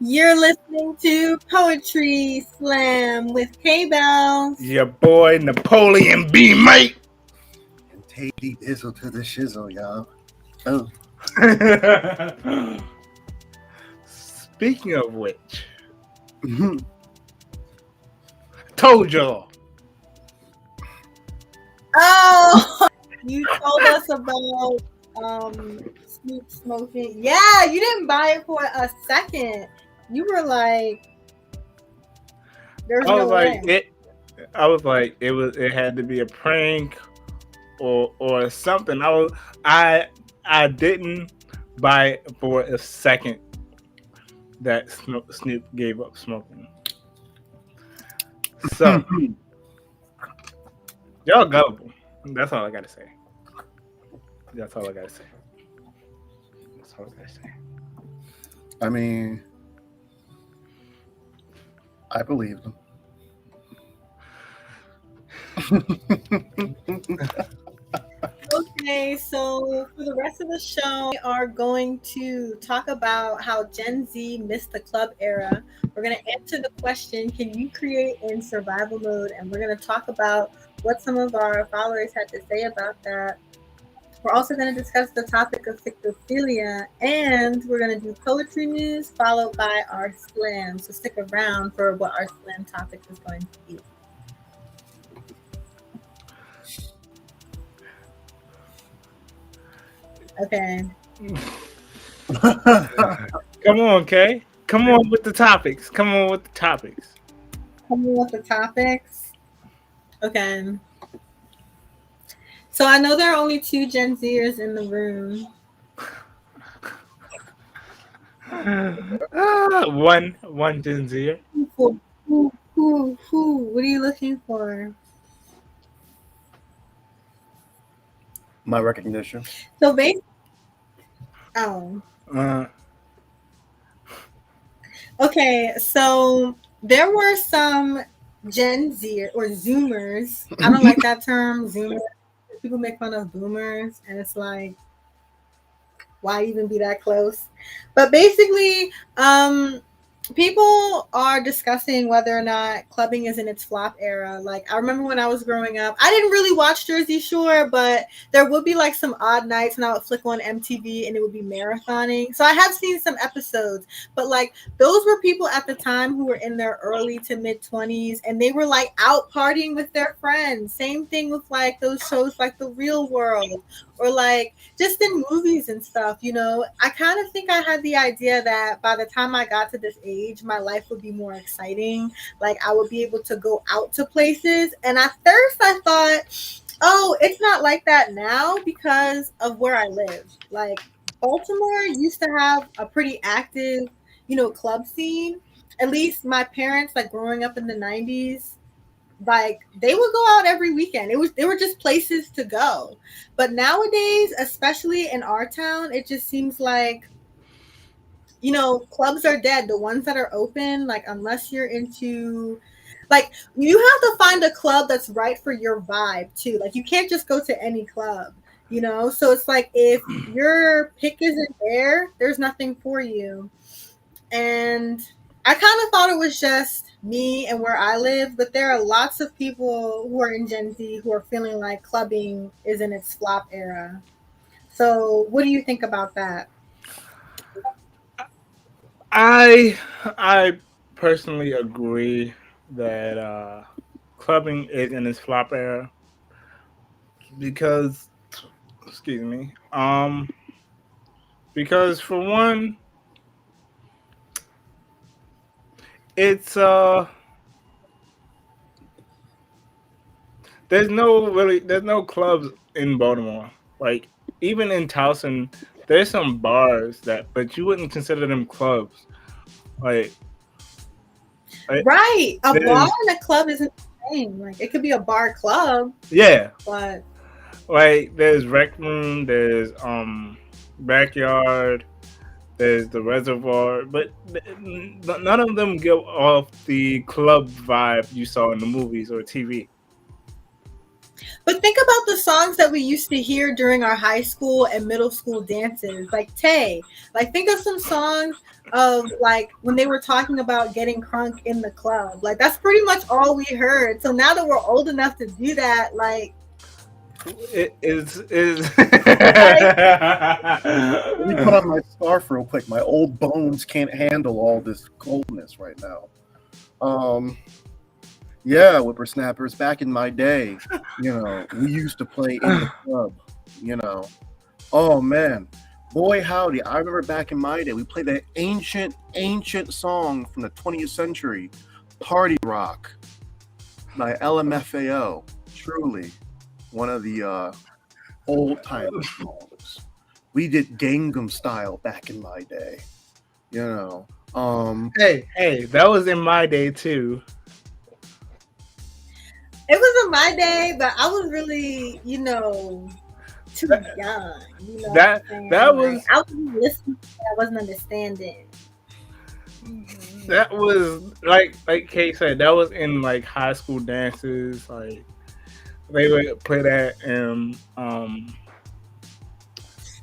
You're listening to Poetry Slam with Kay Bellz. Your boy Napoleon B, mate. And TayDZ to the shizzle, y'all. Oh. Speaking of which, told y'all. Oh, you told us about Snoop smoking. Yeah, you didn't buy it for a second. You were like, "There's no way." It had to be a prank or something. I didn't buy it for a second that Snoop gave up smoking. So y'all gullible. That's all I gotta say. I mean, I believe them. Okay, so for the rest of the show, we are going to talk about how Gen Z missed the club era. We're going to answer the question, can you create in survival mode? And we're going to talk about what some of our followers had to say about that. We're also going to discuss the topic of fictophilia, and we're going to do poetry news followed by our slam. So stick around for what our slam topic is going to be. Okay. Come on, Kay. Come on with the topics. Okay. So I know there are only 2 Gen Zers in the room. One Gen Zer. Who? What are you looking for? My recognition. So basically, okay. So there were some Gen Z or Zoomers. I don't like that term, Zoomers. People make fun of boomers, and it's like, why even be that close? But basically, people are discussing whether or not clubbing is in its flop era. Like, I remember when I was growing up, I didn't really watch Jersey Shore, but there would be like some odd nights and I would flick on MTV and it would be marathoning. So I have seen some episodes, but like those were people at the time who were in their early to mid 20s and they were like out partying with their friends. Same thing with like those shows like The Real World or like just in movies and stuff, you know. I kind of think I had the idea that by the time I got to this age, my life would be more exciting. Like I would be able to go out to places. And at first I thought, oh, it's not like that now because of where I live. Like Baltimore used to have a pretty active, you know, club scene. At least my parents, like growing up in the 90s, like they would go out every weekend. They were just places to go. But nowadays, especially in our town, it just seems like, you know, clubs are dead. The ones that are open, like unless you're into, like you have to find a club that's right for your vibe too. Like you can't just go to any club, you know. So it's like if your pick isn't there, there's nothing for you. And I kind of thought it was just me and where I live, but there are lots of people who are in Gen Z who are feeling like clubbing is in its flop era. So what do you think about that? I personally agree that clubbing is in its flop era because, excuse me, because for one, it's there's no clubs in Baltimore. Like even in Towson, there's some bars but you wouldn't consider them clubs. Like right, a bar and a club isn't the same. Like it could be a bar club. Yeah, but like there's rec room, there's backyard, there's the reservoir, but none of them give off the club vibe you saw in the movies or TV. But think about the songs that we used to hear during our high school and middle school dances. Like Tay, like think of some songs of like when they were talking about getting crunk in the club. Like that's pretty much all we heard. So now that we're old enough to do that, like It is. Let me put on my scarf real quick. My old bones can't handle all this coldness right now. Yeah, whippersnappers. Back in my day, we used to play in the club. Oh man, boy howdy! I remember back in my day, we played that ancient song from the 20th century, "Party Rock" by LMFAO. Truly, one of the old time songs. We did Gangnam Style back in my day. Hey, that was in my day too. it was in my day, but I was really, too young. That was. I wasn't listening. I wasn't understanding. That was like Kay said. That was in like high school dances. Like they would play that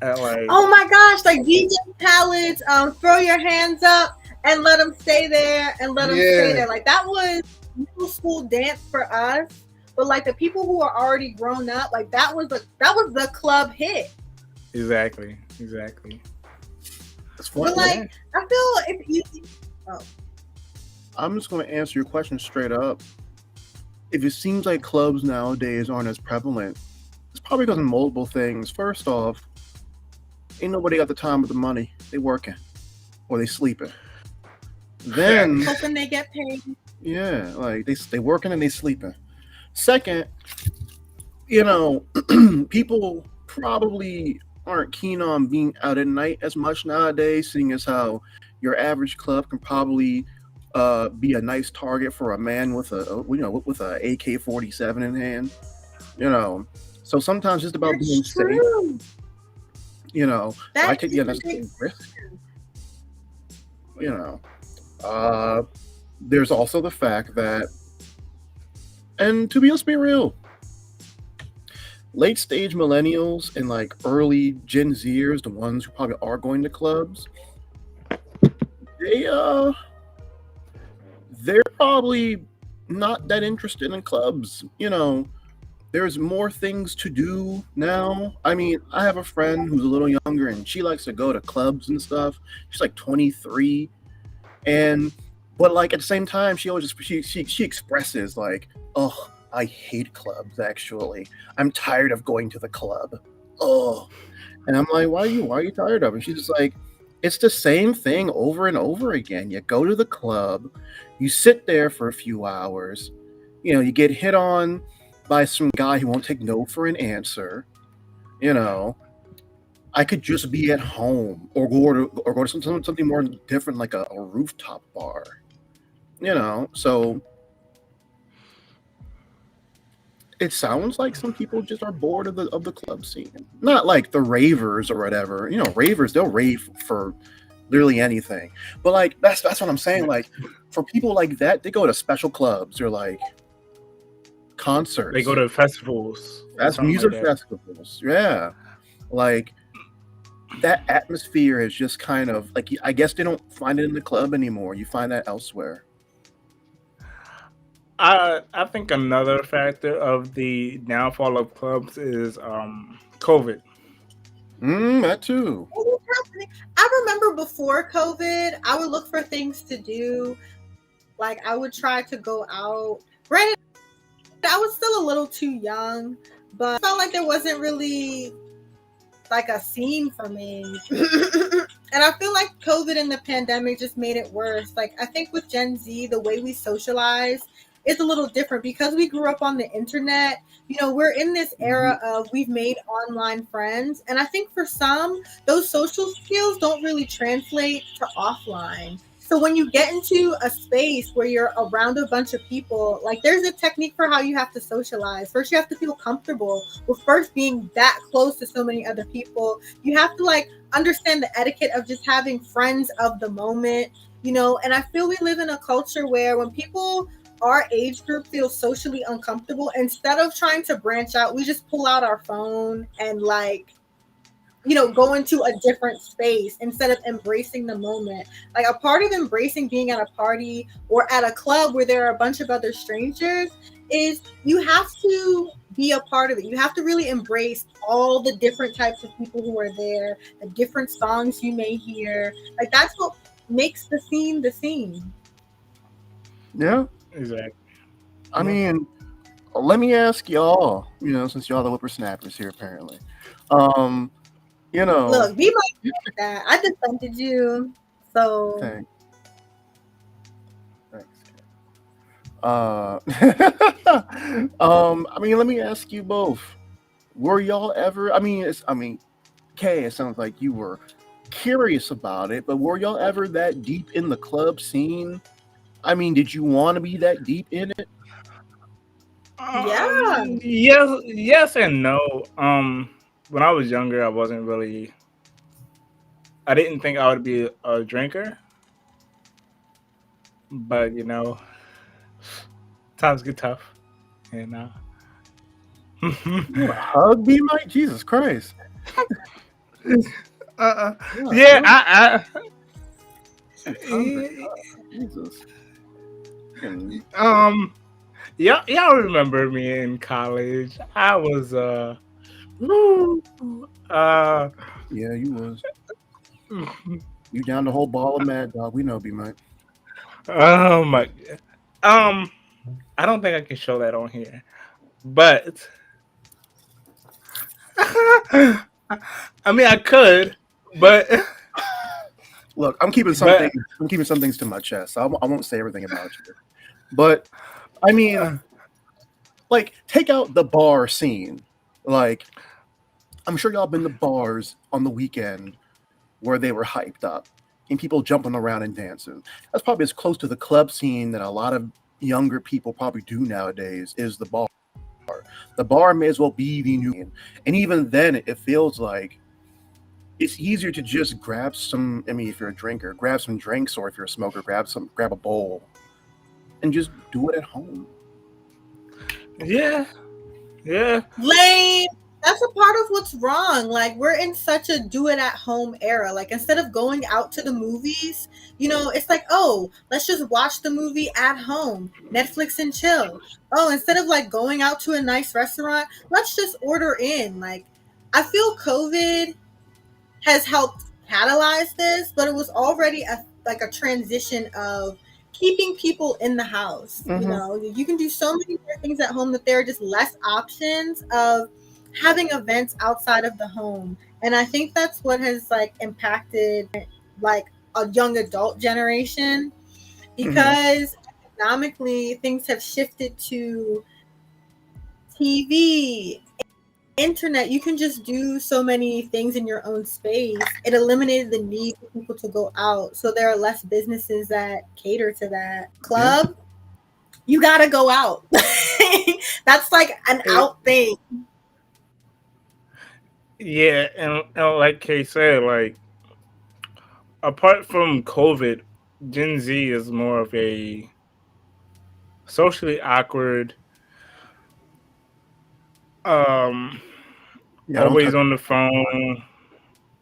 at like. Oh my gosh! Like DJ Khaled's "Throw Your Hands Up" and let them stay there and let them stay there. Like that was middle school dance for us. But like the people who are already grown up, like that was the club hit. Exactly. It's But like I feel if you. Oh. I'm just going to answer your question straight up. If it seems like clubs nowadays aren't as prevalent, it's probably because of multiple things. First off, ain't nobody got the time or the money. They working or they sleeping. Then hoping they get paid. Yeah, like they working and they sleeping. Second, people probably aren't keen on being out at night as much nowadays, seeing as how your average club can probably be a nice target for a man with a AK-47 in hand. So sometimes it's about being safe. I take that's a risk. There's also the fact that, and let's be real, late stage millennials and like early Gen Zers, the ones who probably are going to clubs, they're probably not that interested in clubs. There's more things to do now. I mean, I have a friend who's a little younger and she likes to go to clubs and stuff. She's like 23, but like at the same time, she always she expresses like, "Oh, I hate clubs. Actually, I'm tired of going to the club." Oh, and I'm like, why are you tired of it? And she's just like, it's the same thing over and over again. You go to the club, you sit there for a few hours, you get hit on by some guy who won't take no for an answer. I could just be at home or go to something more different, like a rooftop bar. So it sounds like some people just are bored of the club scene. Not like the ravers or whatever. Ravers, they'll rave for literally anything. But like that's what I'm saying. Like for people like that, they go to special clubs or like concerts. They go to festivals. That's music like festivals. Yeah. Like that atmosphere is just kind of like, I guess they don't find it in the club anymore. You find that elsewhere. I think another factor of the downfall of clubs is COVID. That too. I remember before COVID, I would look for things to do. Like I would try to go out. Granted, I was still a little too young, but I felt like there wasn't really like a scene for me. And I feel like COVID and the pandemic just made it worse. Like I think with Gen Z, the way we socialize is a little different because we grew up on the internet. We're in this era of we've made online friends. And I think for some, those social skills don't really translate to offline. So when you get into a space where you're around a bunch of people, like there's a technique for how you have to socialize. First, you have to feel comfortable with first being that close to so many other people. You have to like understand the etiquette of just having friends of the moment, and I feel we live in a culture where when people our age group feels socially uncomfortable, instead of trying to branch out, we just pull out our phone and like, you know, go into a different space instead of embracing the moment. Like, a part of embracing being at a party or at a club where there are a bunch of other strangers is you have to be a part of it. You have to really embrace all the different types of people who are there, the different songs you may hear. Like, that's what makes the scene the scene. Yeah. Exactly. I mean, let me ask y'all, you know, since y'all the whippersnappers here apparently. You know, Look, be like that. I defended you. So thanks. I mean, let me ask you both. Were y'all ever, Kay, it sounds like you were curious about it, but were y'all ever that deep in the club scene? I mean, did you want to be that deep in it? yeah. Yes and no. When I was younger, I didn't think I would be a drinker, but you know, times get tough, and You want to hug me, Mike? Jesus Christ. yeah, I Jesus. y'all remember me in college? I was Yeah, you was. You down the whole ball of Mad Dog. We know, B Mike. oh my, I don't think I can show that on here, but I mean I could, but Look, I'm keeping some things to my chest. So I won't say everything about you. But I mean, like, take out the bar scene. Like, I'm sure y'all been to bars on the weekend where they were hyped up and people jumping around and dancing. That's probably as close to the club scene that a lot of younger people probably do nowadays is the bar. The bar may as well be the new scene. And even then, it feels like it's easier to just grab some, I mean, if you're a drinker, grab some drinks, or if you're a smoker, grab a bowl and just do it at home. yeah. Lame. That's a part of what's wrong. Like, we're in such a do it at home era. Like, instead of going out to the movies, you know, it's like, oh, let's just watch the movie at home, Netflix and chill. Oh, instead of like going out to a nice restaurant, let's just order in. Like, I feel COVID has helped catalyze this, but it was already a transition of keeping people in the house. Mhm. You know, you can do so many more things at home that there are just less options of having events outside of the home. And I think that's what has like impacted like a young adult generation, because economically things have shifted to TV, internet. You can just do so many things in your own space. It eliminated the need for people to go out, so there are less businesses that cater to that. Club, you gotta go out. That's like an out thing. Yeah, and like Kay said, like apart from COVID, Gen Z is more of a socially awkward, always on the phone,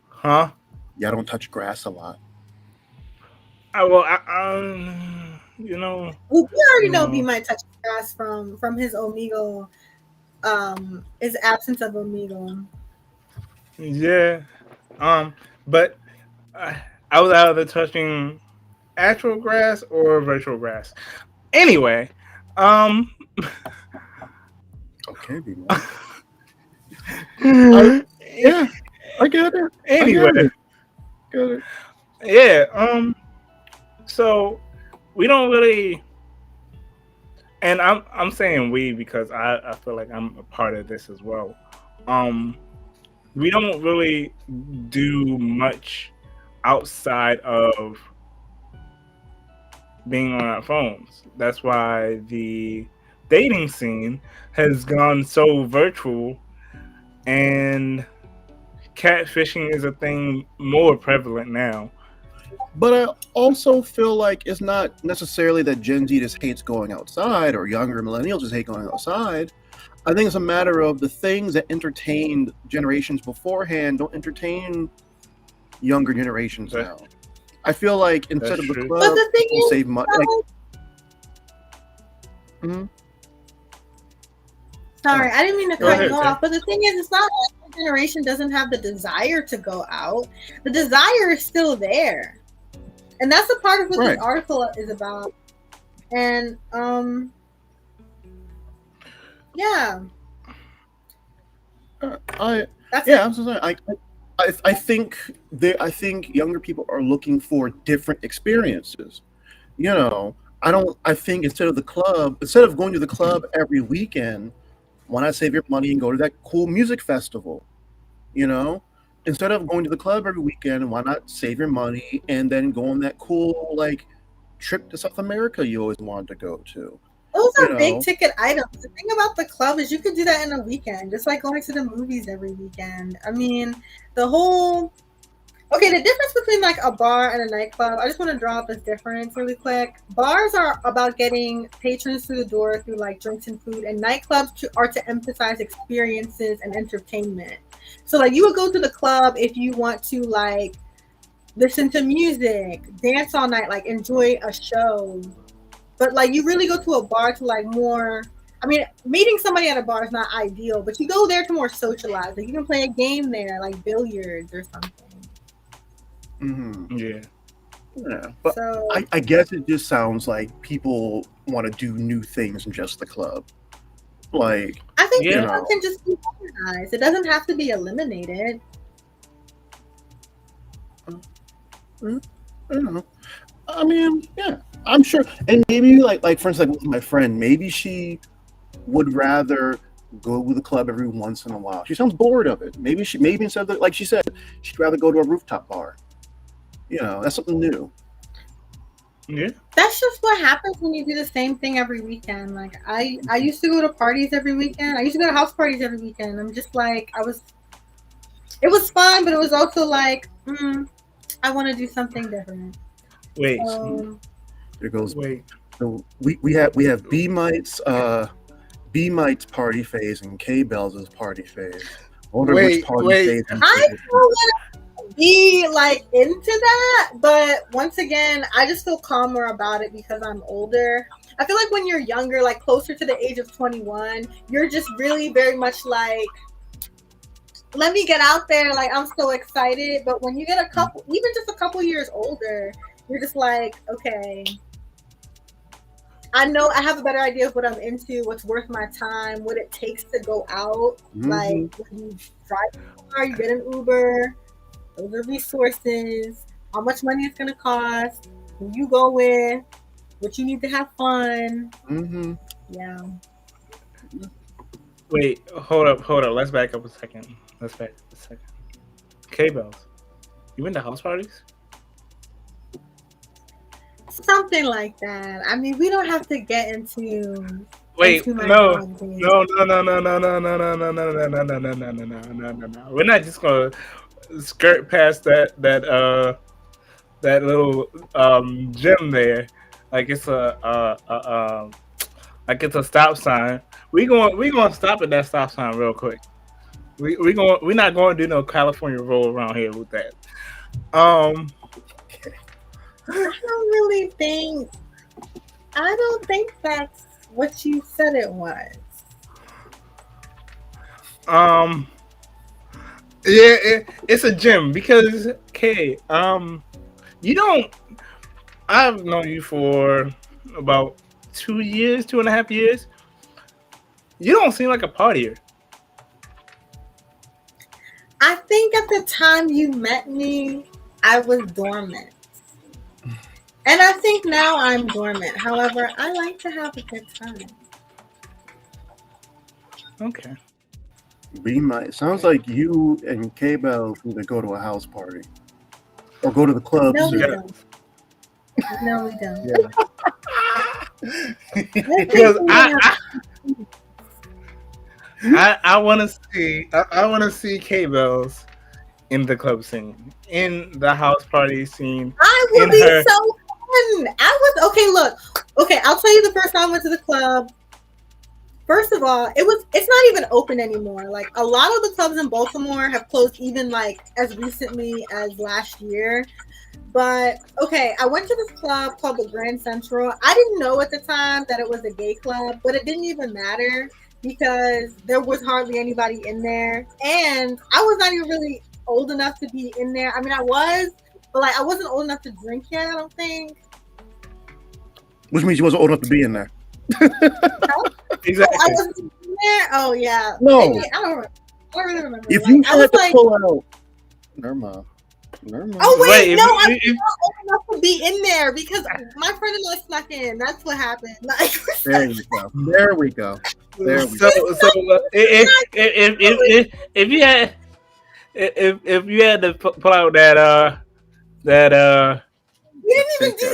huh? Yeah, I don't touch grass a lot. You know, Well, we already know B might touch grass from his Omegle, his absence of Omegle. Yeah, but I was either touching actual grass or virtual grass. Anyway, Okay, yeah, I get it. Anyway, yeah. So we don't really, and I'm saying we because I feel like I'm a part of this as well. We don't really do much outside of being on our phones. That's why the dating scene has gone so virtual, and catfishing is a thing more prevalent now. But I also feel like it's not necessarily that Gen Z just hates going outside or younger millennials just hate going outside. I think it's a matter of the things that entertained generations beforehand don't entertain younger generations now. I feel like instead of the true. club, But the thing people is, save money. Mhm. sorry, I didn't mean to Go cut ahead, you Tay. off. But the thing is, it's not like the generation doesn't have the desire to go out. The desire is still there, and that's a part of what Right. this article is about. And yeah, that's Yeah, I'm so sorry. I think I think younger people are looking for different experiences. You know, I think instead of going to the club every weekend, why not save your money and go to that cool music festival? You know, instead of going to the club every weekend, why not save your money and then go on that cool like trip to South America you always wanted to go to? Those You are big know, ticket items. The thing about the club is you could do that in a weekend, just like going to the movies every weekend. I mean, the whole okay, the difference between like a bar and a nightclub, I just want to draw up this difference really quick. Bars are about getting patrons through the door through like drinks and food, and nightclubs are to emphasize experiences and entertainment. So like you would go to the club if you want to like listen to music, dance all night, like enjoy a show. But like you really go to a bar to like more. I mean, meeting somebody at a bar is not ideal, but you go there to more socialize. Like you can play a game there, like billiards or something. mhm. Yeah. But So I guess it just sounds like people want to do new things in just the club. Like, I think Yeah. people can just be organized. It doesn't have to be eliminated. I don't know. I mean, yeah, I'm sure. And maybe like for instance, like with my friend, maybe she would rather go to the club every once in a while. She sounds bored of it. Maybe instead of like she said, she'd rather go to a rooftop bar. You know, that's something new. Yeah. That's just what happens when you do the same thing every weekend. Like I used to go to parties every weekend. I used to go to house parties every weekend. I'm just like it was fun, but it was also like, I want to do something different. Wait. There goes. Wait. So we have B Might's party phase and Kay Bellz's party phase. I wonder which party phase. I don't want to be like into that, but once again, I just feel calmer about it because I'm older. I feel like when you're younger, like closer to the age of 21, you're just really very much like, let me get out there. Like I'm so excited. But when you get even just a couple years older, you're just like, okay, I know I have a better idea of what I'm into, what's worth my time, what it takes to go out. Mhm. Like when you drive a car, you get an Uber, those are resources, how much money it's gonna cost, who you go with, what you need to have fun. Mm-hmm. Yeah. Wait, hold up. Let's back up a second. Kay Bellz, you been to house parties? Something like that. I mean, we don't have to get into. Wait, into my no. dog days. No. We're not just gonna skirt past that little gym there, like it's a stop sign. We gonna stop at that stop sign real quick. We're not going to do no California roll around here with that. I don't think that's what you said it was. Yeah, it's a gym because Kay, I've known you for about 2.5 years. You don't seem like a partier. I think at the time you met me, I was dormant. And I think now I'm dormant. However, I like to have a good time. Okay. B Might sounds like you and Kay Bellz need to go to a house party or go to the club. No, we soon. don't. No, we don't. Yeah. Because I want to see Kay Bellz in the club scene, in the house party scene. I would In be her- so fun. Okay, I'll tell you the first time I went to the club. First of all, it's not even open anymore. Like a lot of the clubs in Baltimore have closed even like as recently as last year. But okay, I went to this club called the Grand Central. I didn't know at the time that it was a gay club, but it didn't even matter because there was hardly anybody in there. And I was not even really old enough to be in there. I mean, I was, but like I wasn't old enough to drink yet, I don't think. Which means you wasn't old enough to be in there. Exactly. I wasn't in there? Oh, yeah. No. Maybe, I don't really remember. If Like, you I was had to like, pull out, never mind. oh, wait, Wait, no, if- I'm not old enough to be in there because my friend and I snuck in. That's what happened. Like, There we go. There we go. There we So, go. if you had if you had to pull out that we didn't even do.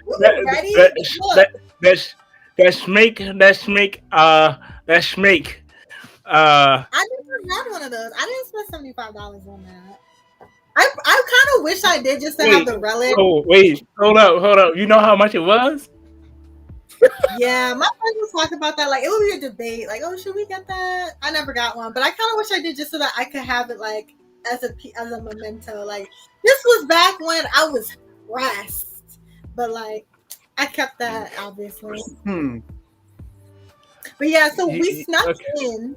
We were ready. Look, that schmake I never had one of those. I didn't spend $75 on that. I kind of wish I did just to have the relic. Oh wait, hold up. You know how much it was? Yeah, my friends was talking about that. Like, it would be a debate. Like, oh, should we get that? I never got one, but I kind of wish I did just so that I could have it like as a memento. Like, this was back when I was pressed, but like I kept that obviously. But yeah, so we snuck in.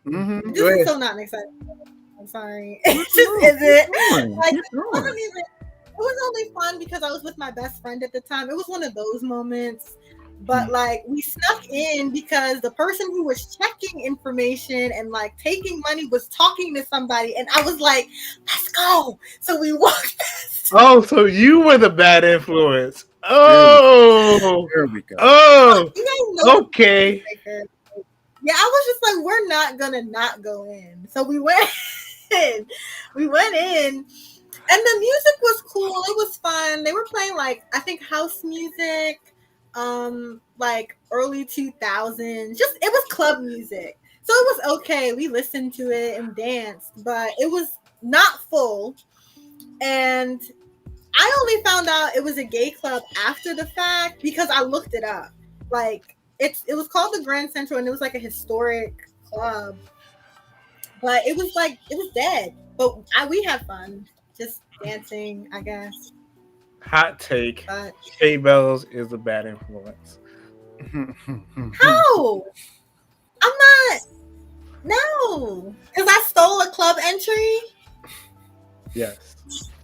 Mm-hmm. This is so not exciting. I'm sorry. It just isn't. Like, it was only fun because I was with my best friend at the time. It was one of those moments. But like we snuck in because the person who was checking information and like taking money was talking to somebody, and I was like, "Let's go!" So we walked past. Oh, so you were the bad influence. Oh, There we go. Oh, You guys know okay. Yeah, I was just like, we're not gonna not go in. So we went in. We went in, and the music was cool. It was fun. They were playing like I think house music. Like early 2000s, just it was club music, so it was okay. We listened to it and danced, but it was not full. And I only found out it was a gay club after the fact because I looked it up. Like it was called the Grand Central, and it was like a historic club, but it was dead. But we had fun just dancing, I guess. Hot take. Kay Bellz is a bad influence. How? I'm not. No, because I stole a club entry. Yes.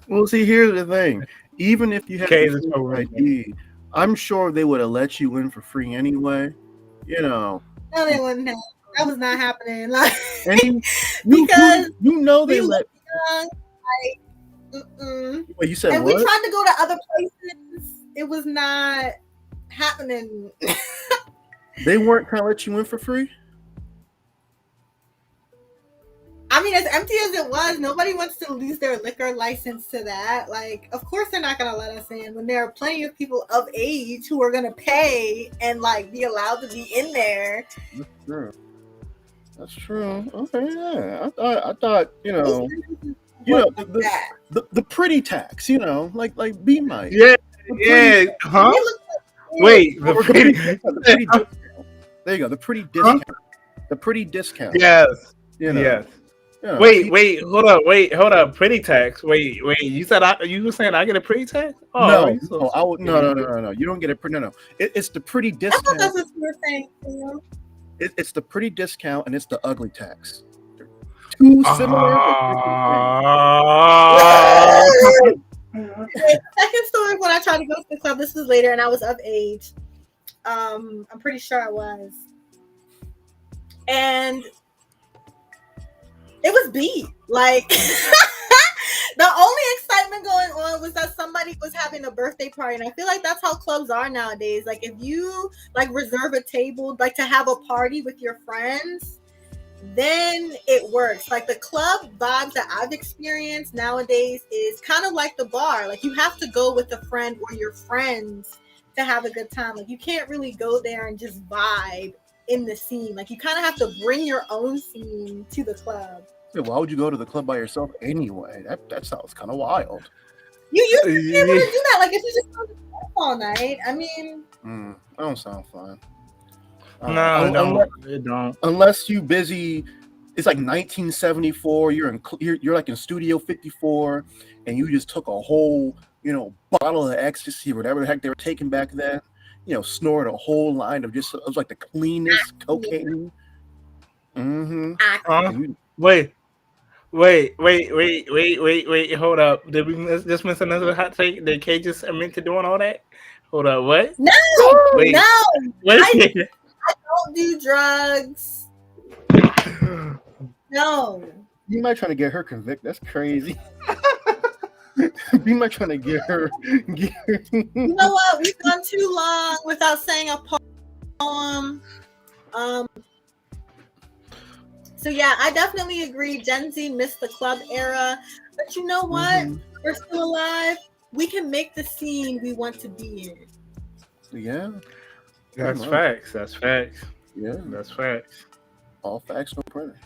Well, see, here's the thing. Even if you had Okay, a that's full ID, I'm sure they would have let you in for free anyway. You know. No, they wouldn't have. That was not happening. Like, because you know they let. Young, like, Wait, you said and what? we tried to go to other places. It was not happening. They weren't trying to let you in for free? I mean, as empty as it was, nobody wants to lose their liquor license to that. Like, of course they're not going to let us in when there are plenty of people of age who are going to pay and, like, be allowed to be in there. That's true. That's true. Okay, yeah. I thought, you know, the pretty tax, you know, like B Mike. Yeah, yeah. Huh? Wait, the pretty discount. There you go. The pretty discount. The pretty discount. Yes. You know, yes. You know, Wait, hold up. Pretty tax. Wait. You said you were saying I get a pretty tax? Oh, no. You don't get a pretty. No. It's the pretty discount. I thought that's what you were saying. Too. It's the pretty discount and it's the ugly tax. They're two similar. Second story, when I tried to go to the club, this was later, and I was of age. I'm pretty sure I was, and it was beat. Like the only excitement going on was that somebody was having a birthday party, and I feel like that's how clubs are nowadays. Like if you like reserve a table, like to have a party with your friends, then it works. Like the club vibes that I've experienced nowadays is kind of like the bar. Like you have to go with a friend or your friends to have a good time. Like you can't really go there and just vibe in the scene. Like you kind of have to bring your own scene to the club. Yeah, why would you go to the club by yourself anyway? That sounds kind of wild. You used to be able to do that. Like if you just go to the club all night. I mean, That don't sound fun. No, it don't. Unless you busy. It's like 1974. You're like in Studio 54, and you just took a whole bottle of ecstasy, whatever the heck they were taking back then. Snorted a whole line of just it was like the cleanest cocaine. Mm-hmm. Wait. Hold up. Did we just miss another hot take? Did Kay just admit to doing all that? Hold up. What? No. Wait. No. Wait. I don't do drugs. No. You might try to get her convicted. That's crazy. You might try to get her. You know what? We've gone too long without saying a poem. So yeah, I definitely agree. Gen Z missed the club era, but you know what? Mm-hmm. We're still alive. We can make the scene we want to be in. Yeah, that's facts. That's facts. Yeah, that's facts. All facts, no printer.